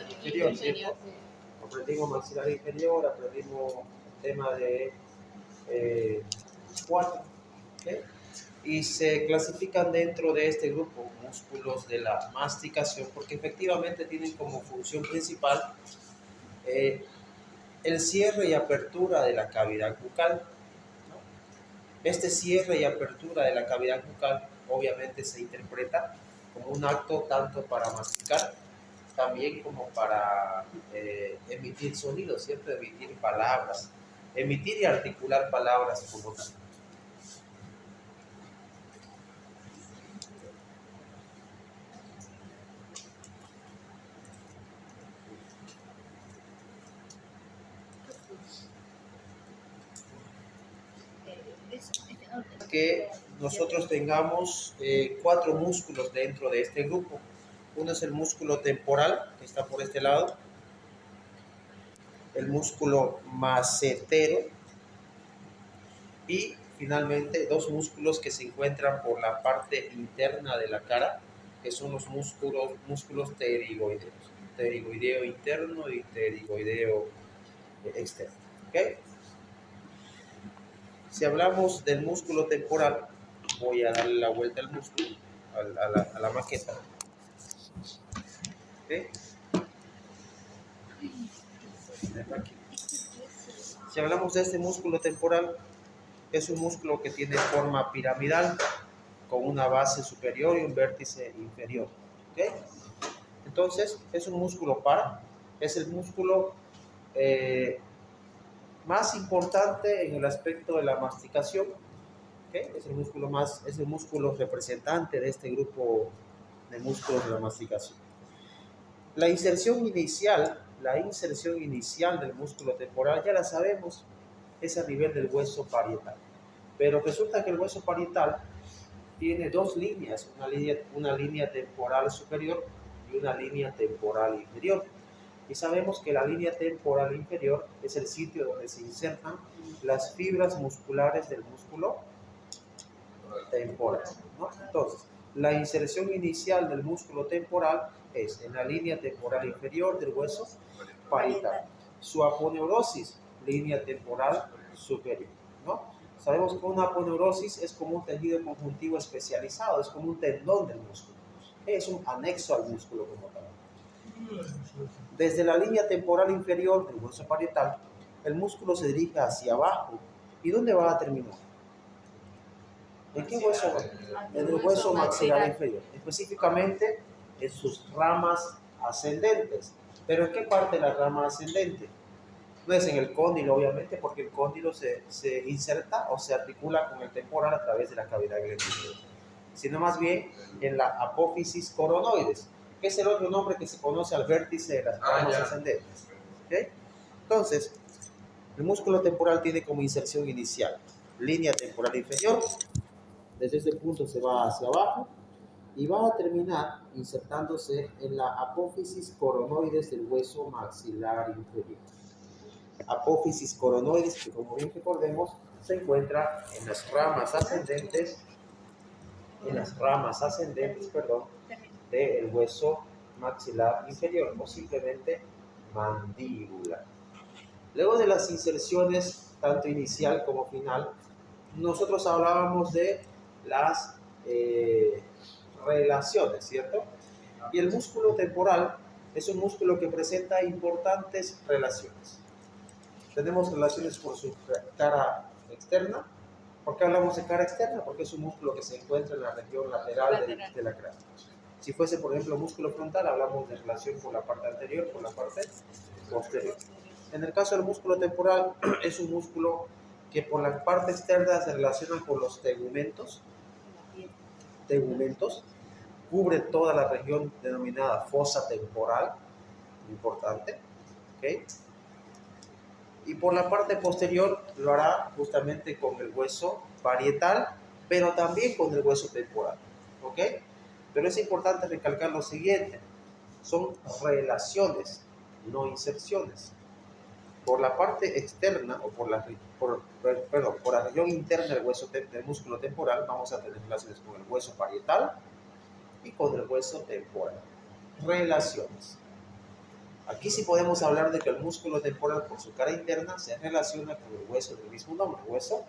inferior, ¿cierto? Aprendimos maxilar inferior, aprendimos el tema de cuatro, ¿okay? Y se clasifican dentro de este grupo músculos de la masticación porque efectivamente tienen como función principal eh, el cierre y apertura de la cavidad bucal, ¿no? Este cierre y apertura de la cavidad bucal obviamente se interpreta como un acto tanto para masticar, también como para emitir sonidos, ¿cierto? Emitir palabras, emitir y articular palabras como tal. Que nosotros tengamos cuatro músculos dentro de este grupo. Uno es el músculo temporal, que está por este lado, el músculo macetero y finalmente dos músculos que se encuentran por la parte interna de la cara, que son los músculos pterigoideos, pterigoideo interno y pterigoideo externo. ¿Okay? Si hablamos del músculo temporal, voy a darle la vuelta al músculo, a la maqueta. ¿Okay? Aquí. Si hablamos de este músculo temporal, es un músculo que tiene forma piramidal, con una base superior y un vértice inferior. ¿Okay? Entonces, es un músculo par, es el músculo más importante en el aspecto de la masticación. ¿Okay? Es el músculo representante de este grupo de músculos de la masticación. La inserción inicial del músculo temporal ya la sabemos, es a nivel del hueso parietal. Pero resulta que el hueso parietal tiene dos líneas, una línea temporal superior y una línea temporal inferior. Y sabemos que la línea temporal inferior es el sitio donde se insertan las fibras musculares del músculo temporal, ¿no? Entonces, la inserción inicial del músculo temporal es en la línea temporal inferior del hueso parietal. Su aponeurosis, línea temporal superior, ¿no? Sabemos que una aponeurosis es como un tejido conjuntivo especializado, es como un tendón del músculo, es un anexo al músculo como tal. Desde la línea temporal inferior del hueso parietal, el músculo se dirige hacia abajo. ¿Y dónde va a terminar? ¿En qué hueso? En el hueso maxilar inferior, específicamente en sus ramas ascendentes. ¿Pero en qué parte de la rama ascendente? No es en el cóndilo, obviamente, porque el cóndilo se inserta o se articula con el temporal a través de la cavidad glenoidea, sino más bien en la apófisis coronoides, que es el otro nombre que se conoce al vértice de las ramas ascendentes. ¿Okay? Entonces, el músculo temporal tiene como inserción inicial línea temporal inferior. Desde ese punto se va hacia abajo y va a terminar insertándose en la apófisis coronoides del hueso maxilar inferior. Apófisis coronoides, que como bien recordemos, se encuentra en las ramas ascendentes, del hueso maxilar inferior, o simplemente mandíbula. Luego de las inserciones, tanto inicial como final, nosotros hablábamos de las relaciones, ¿cierto? Y el músculo temporal es un músculo que presenta importantes relaciones. Tenemos relaciones por su cara externa. ¿Por qué hablamos de cara externa? Porque es un músculo que se encuentra en la región lateral de la cara. Si fuese, por ejemplo, músculo frontal, hablamos de relación con la parte anterior, con la parte posterior. En el caso del músculo temporal, es un músculo que por la parte externa se relaciona con los tegumentos, cubre toda la región denominada fosa temporal, importante, ¿okay? Y por la parte posterior lo hará justamente con el hueso parietal, pero también con el hueso temporal, ¿ok? Pero es importante recalcar lo siguiente, son relaciones, no inserciones. Por la parte externa o por la región interna del músculo temporal vamos a tener relaciones con el hueso parietal y con el hueso temporal. Relaciones. Aquí sí podemos hablar de que el músculo temporal por su cara interna se relaciona con el hueso del mismo nombre, hueso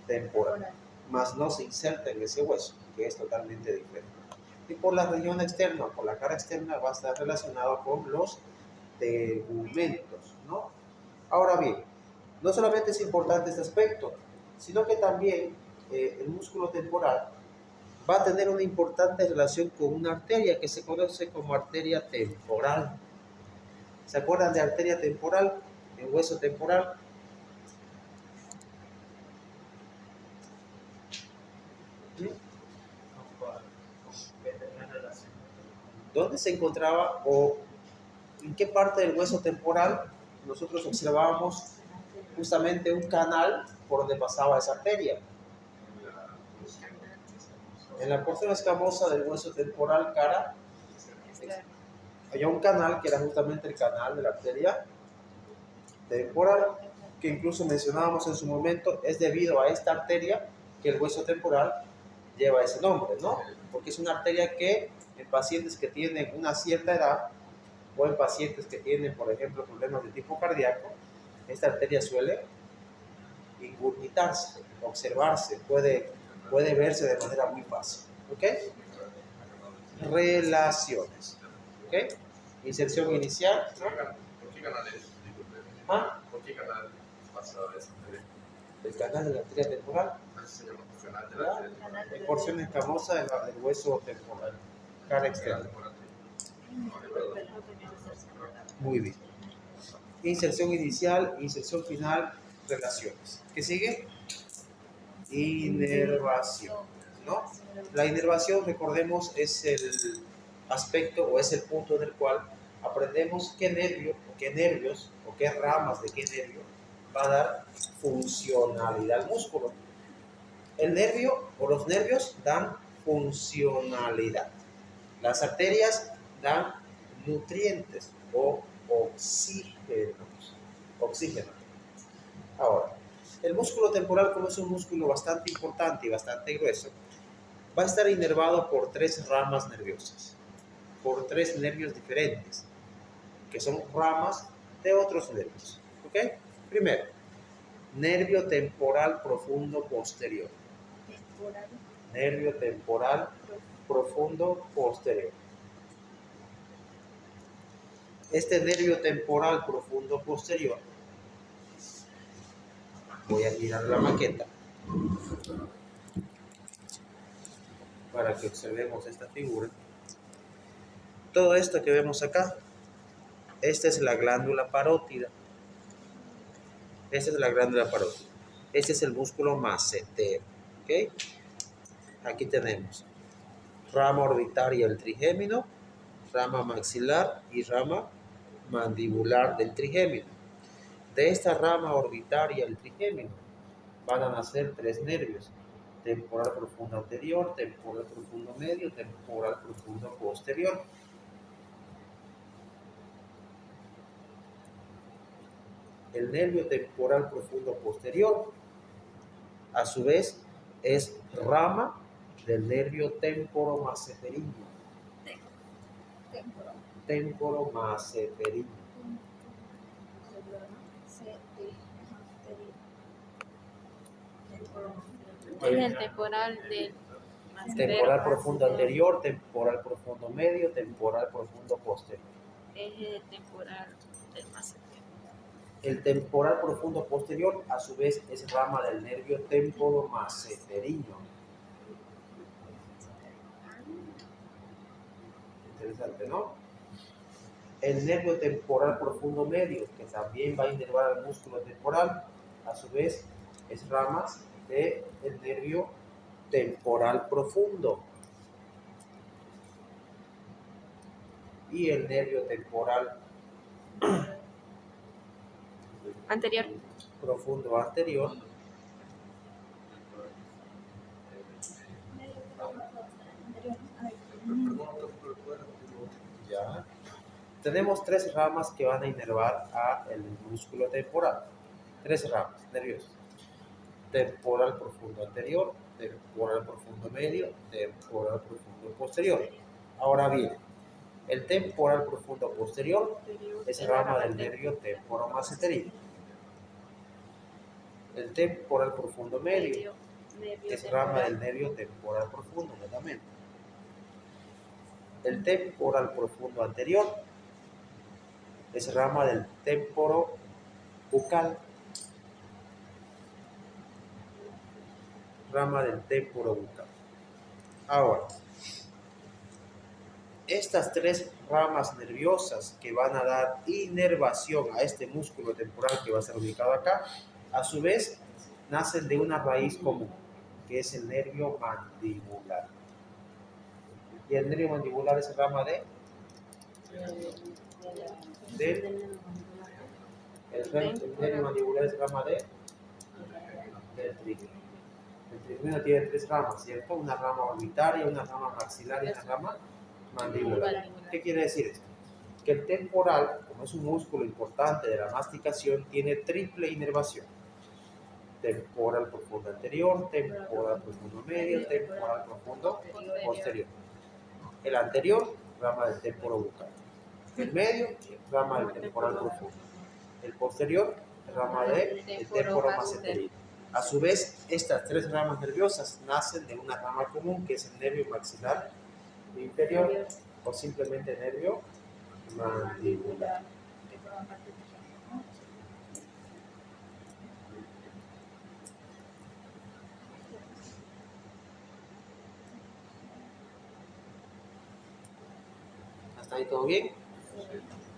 temporal, mas no se inserta en ese hueso, que es totalmente diferente. Y por la región externa, por la cara externa, va a estar relacionado con los tegumentos, ¿no? Ahora bien, no solamente es importante este aspecto, sino que también el músculo temporal va a tener una importante relación con una arteria que se conoce como arteria temporal. ¿Se acuerdan de arteria temporal, el hueso temporal? ¿Sí? ¿Dónde se encontraba o en qué parte del hueso temporal nosotros observábamos justamente un canal por donde pasaba esa arteria? En la porción escamosa del hueso temporal cara había un canal que era justamente el canal de la arteria temporal, que incluso mencionábamos en su momento. Es debido a esta arteria que el hueso temporal lleva ese nombre, ¿no? Porque es una arteria que en pacientes que tienen una cierta edad o en pacientes que tienen, por ejemplo, problemas de tipo cardíaco, esta arteria suele ingurgitarse, observarse, puede verse de manera muy fácil. ¿Ok? Relaciones. ¿Ok? Inserción inicial. ¿Por qué canal es? ¿Ah? ¿Por qué canal pasa esa arteria? El canal de la arteria temporal. Así se llama, canal de la arteria. En porción escamosa del hueso temporal. Cara externa. Muy bien. Inserción inicial, inserción final, relaciones. ¿Qué sigue? Inervación, ¿no? La inervación, recordemos, es el aspecto o es el punto en el cual aprendemos qué nervio o qué nervios o qué ramas de qué nervio va a dar funcionalidad al músculo. El nervio o los nervios dan funcionalidad. Las arterias dan nutrientes o oxígeno. Ahora, el músculo temporal, como es un músculo bastante importante y bastante grueso, va a estar inervado por 3 ramas nerviosas, por 3 nervios diferentes, que son ramas de otros nervios. ¿Ok? Primero, nervio temporal profundo posterior. Nervio temporal profundo posterior. Este nervio temporal profundo posterior, voy a girar la maqueta para que observemos esta figura. Todo esto que vemos acá, esta es la glándula parótida. Esta es la glándula parótida. Este es el músculo macetero. ¿Ok? Aquí tenemos rama orbitaria del trigémino, rama maxilar y rama mandibular del trigémino. De esta rama orbitaria del trigémino van a nacer 3 nervios: temporal profundo anterior, temporal profundo medio, temporal profundo posterior. El nervio temporal profundo posterior, a su vez, es rama del nervio temporomaceterino. Temporomaceterino. Es el temporal del Temporal profundo anterior, temporal profundo medio, temporal profundo posterior. Es el temporal del macetero. El temporal profundo posterior, a su vez, es rama del nervio temporomaceterino. Interesante, ¿no? El nervio temporal profundo medio, que también va a inervar al músculo temporal, a su vez, es rama del nervio temporal profundo. Y el nervio temporal Anterior. profundo anterior ya. Tenemos 3 ramas que van a inervar al músculo temporal. 3 ramas nerviosas: temporal profundo anterior, temporal profundo medio, temporal profundo posterior. Ahora bien, El temporal profundo posterior es rama del nervio temporomasseteriano. El temporal profundo medio es rama del nervio temporal profundo, nuevamente. El temporal profundo anterior es rama del temporo bucal. Rama del temporo bucal. Ahora, estas tres ramas nerviosas que van a dar inervación a este músculo temporal que va a ser ubicado acá, a su vez nacen de una raíz común, que es el nervio mandibular. Y el nervio mandibular es rama de el nervio mandibular es rama del trigémino. El trigémino tiene tres ramas, ¿cierto? Una rama orbitaria, una rama maxilar y una rama mandibular. ¿Qué quiere decir esto? Que el temporal, como es un músculo importante de la masticación, tiene triple inervación. Temporal profundo anterior, temporal profundo medio, temporal profundo posterior. El anterior, rama del temporo bucal. El medio, rama del temporal profundo. El posterior, rama del temporo masseteriano. A su vez, estas tres ramas nerviosas nacen de una rama común, que es el nervio maxilar inferior o simplemente nervio mandibular. ¿Hasta ahí todo bien?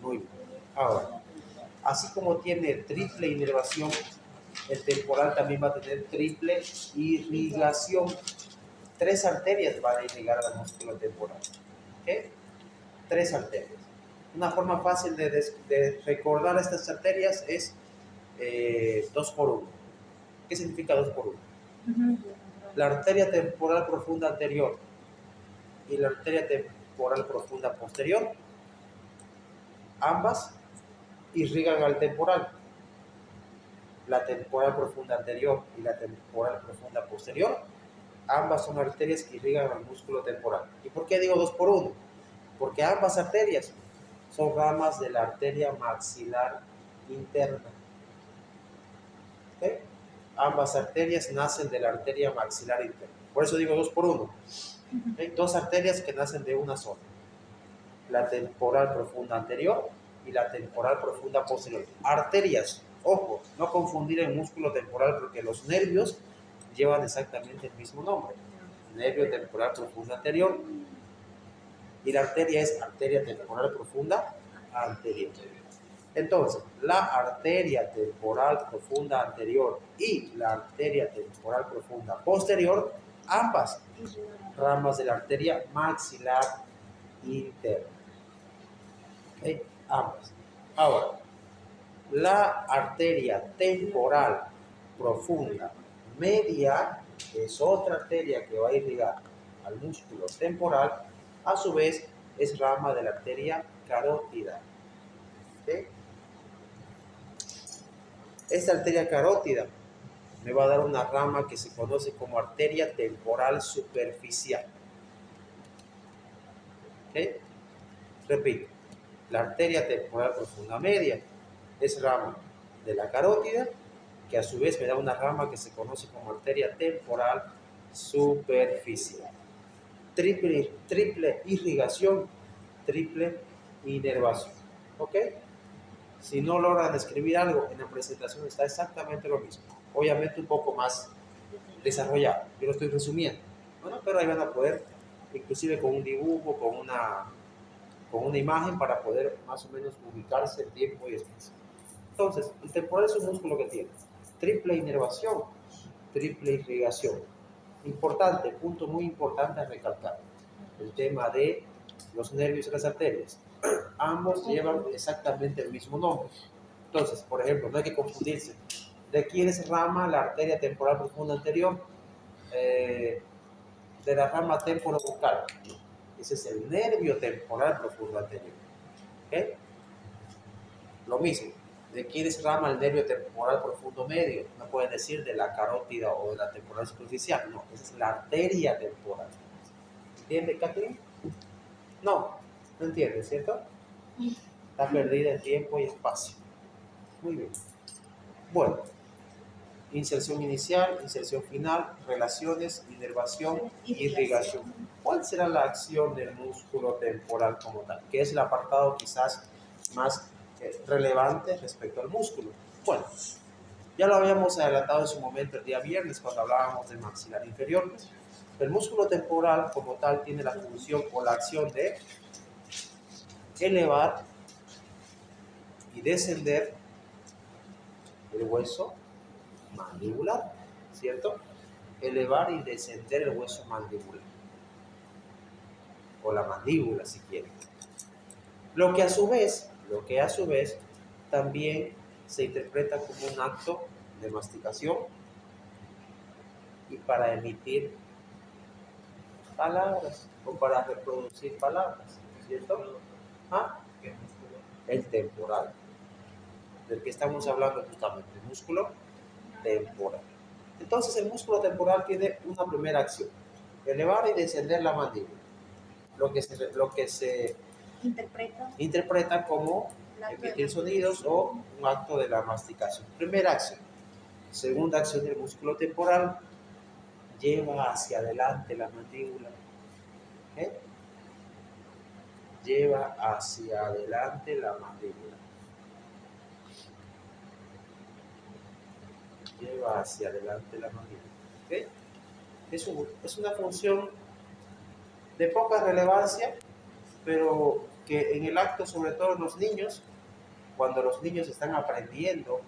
Muy bien. Ahora, así como tiene triple inervación, el temporal también va a tener triple irrigación. Tres arterias van a irrigar al músculo temporal. ¿Okay? Tres arterias. Una forma fácil de recordar estas arterias es 2 por 1. ¿Qué significa 2 por 1? La arteria temporal profunda anterior y la arteria temporal profunda posterior, ambas irrigan al temporal. La temporal profunda anterior y la temporal profunda posterior, ambas son arterias que irrigan al músculo temporal. ¿Y por qué digo 2 por 1? Porque ambas arterias son ramas de la arteria maxilar interna. ¿Okay? Ambas arterias nacen de la arteria maxilar interna. Por eso digo 2 por 1. ¿Okay? Dos arterias que nacen de una sola. La temporal profunda anterior y la temporal profunda posterior. Arterias, ojo, no confundir el músculo temporal porque los nervios llevan exactamente el mismo nombre. Nervio temporal profundo anterior y la arteria es arteria temporal profunda anterior. Entonces, la arteria temporal profunda anterior y la arteria temporal profunda posterior, ambas ramas de la arteria maxilar interna. ¿Okay? Ambas. Ahora, la arteria temporal profunda media, que es otra arteria que va a irrigar al músculo temporal, a su vez es rama de la arteria carótida. ¿Okay? Esta arteria carótida me va a dar una rama que se conoce como arteria temporal superficial. ¿Okay? Repito, la arteria temporal profunda media es rama de la carótida, que a su vez me da una rama que se conoce como arteria temporal superficial. Triple irrigación, triple inervación. ¿Ok? Si no logran escribir algo, en la presentación está exactamente lo mismo. Obviamente un poco más desarrollado. Yo lo estoy resumiendo. Bueno, pero ahí van a poder, inclusive con un dibujo, con una imagen, para poder más o menos ubicarse en tiempo y espacio. Entonces, el temporal es un músculo que tiene triple inervación, triple irrigación. Importante, punto muy importante a recalcar, el tema de los nervios y las arterias. Ambos llevan exactamente el mismo nombre. Entonces, por ejemplo, no hay que confundirse. ¿De quién es rama la arteria temporal profunda anterior? De la rama temporobucal. Ese es el nervio temporal profundo anterior. ¿Okay? Lo mismo. ¿De quién es rama el nervio temporal profundo medio? No pueden decir de la carótida o de la temporal superficial. No, esa es la arteria temporal. ¿Entiende, Catherine? No. ¿No entiendes, cierto? Está perdida en tiempo y espacio. Muy bien. Bueno, inserción inicial, inserción final, relaciones, inervación, irrigación. ¿Cuál será la acción del músculo temporal como tal? Que es el apartado quizás más relevante respecto al músculo. Bueno, ya lo habíamos adelantado en su momento el día viernes cuando hablábamos del maxilar inferior. El músculo temporal como tal tiene la función o la acción de elevar y descender el hueso mandibular, ¿cierto? Elevar y descender el hueso mandibular o la mandíbula si quieren. Lo que a su vez también se interpreta como un acto de masticación y para emitir palabras o para reproducir palabras, ¿cierto? ¿Ah? El temporal, del que estamos hablando justamente, el músculo temporal. Entonces el músculo temporal tiene una primera acción, elevar y descender la mandíbula, lo que se interpreta como emitir sonidos o un acto de la masticación. Primera acción. Segunda acción del músculo temporal, lleva hacia adelante la mandíbula. ¿Eh? Lleva hacia adelante la mandíbula. Lleva hacia adelante la mandíbula. ¿Okay? Es una función de poca relevancia, pero que en el acto, sobre todo en los niños, cuando los niños están aprendiendo,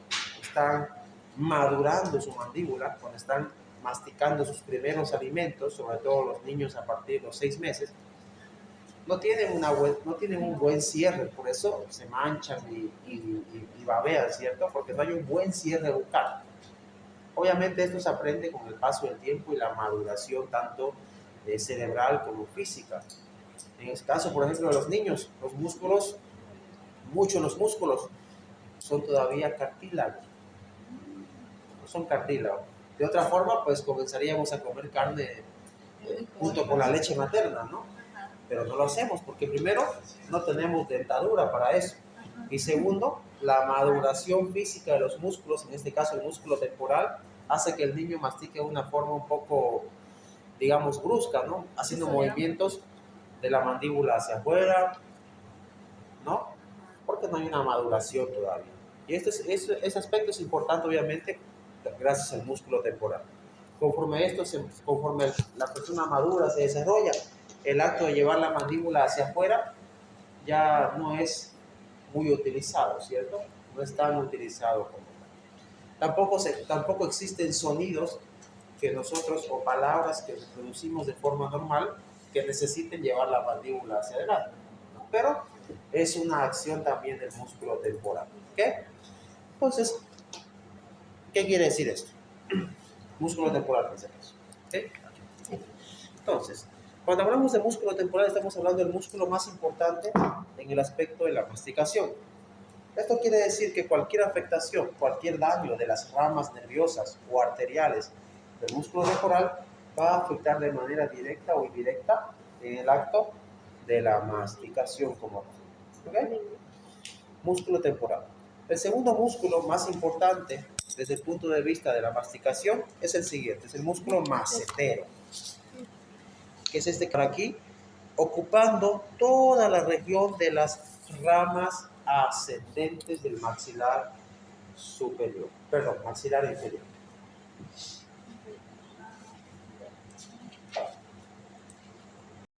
están madurando su mandíbula, cuando están masticando sus primeros alimentos, sobre todo los niños a partir de los 6 meses, no tienen un buen cierre, por eso se manchan y babean, ¿cierto? Porque no hay un buen cierre bucal. Obviamente esto se aprende con el paso del tiempo y la maduración tanto cerebral como física. En el caso, por ejemplo, de los niños, muchos de los músculos son todavía cartílagos, no son cartílagos. De otra forma, pues comenzaríamos a comer carne junto con la leche materna, ¿no? Pero no lo hacemos porque primero no tenemos dentadura para eso y segundo, la maduración física de los músculos, en este caso el músculo temporal, hace que el niño mastique de una forma un poco, digamos, brusca, ¿no? Haciendo movimientos de la mandíbula hacia afuera, ¿no? Porque no hay una maduración todavía. Y ese aspecto es importante, obviamente, gracias al músculo temporal. Conforme la persona madura se desarrolla, el acto de llevar la mandíbula hacia afuera ya no es muy utilizado, ¿cierto? No es tan utilizado como tal. Tampoco existen sonidos que nosotros o palabras que reproducimos de forma normal que necesiten llevar la mandíbula hacia adelante, ¿no? Pero es una acción también del músculo temporal. ¿Ok? Entonces, ¿qué quiere decir esto? Músculo temporal, en ese caso. ¿Okay? Entonces, cuando hablamos de músculo temporal, estamos hablando del músculo más importante en el aspecto de la masticación. Esto quiere decir que cualquier afectación, cualquier daño de las ramas nerviosas o arteriales del músculo temporal va a afectar de manera directa o indirecta en el acto de la masticación como tal. ¿Okay? Músculo temporal. El segundo músculo más importante desde el punto de vista de la masticación es el siguiente, es el músculo macetero, que es este que está aquí, ocupando toda la región de las ramas ascendentes del maxilar superior, perdón, maxilar inferior.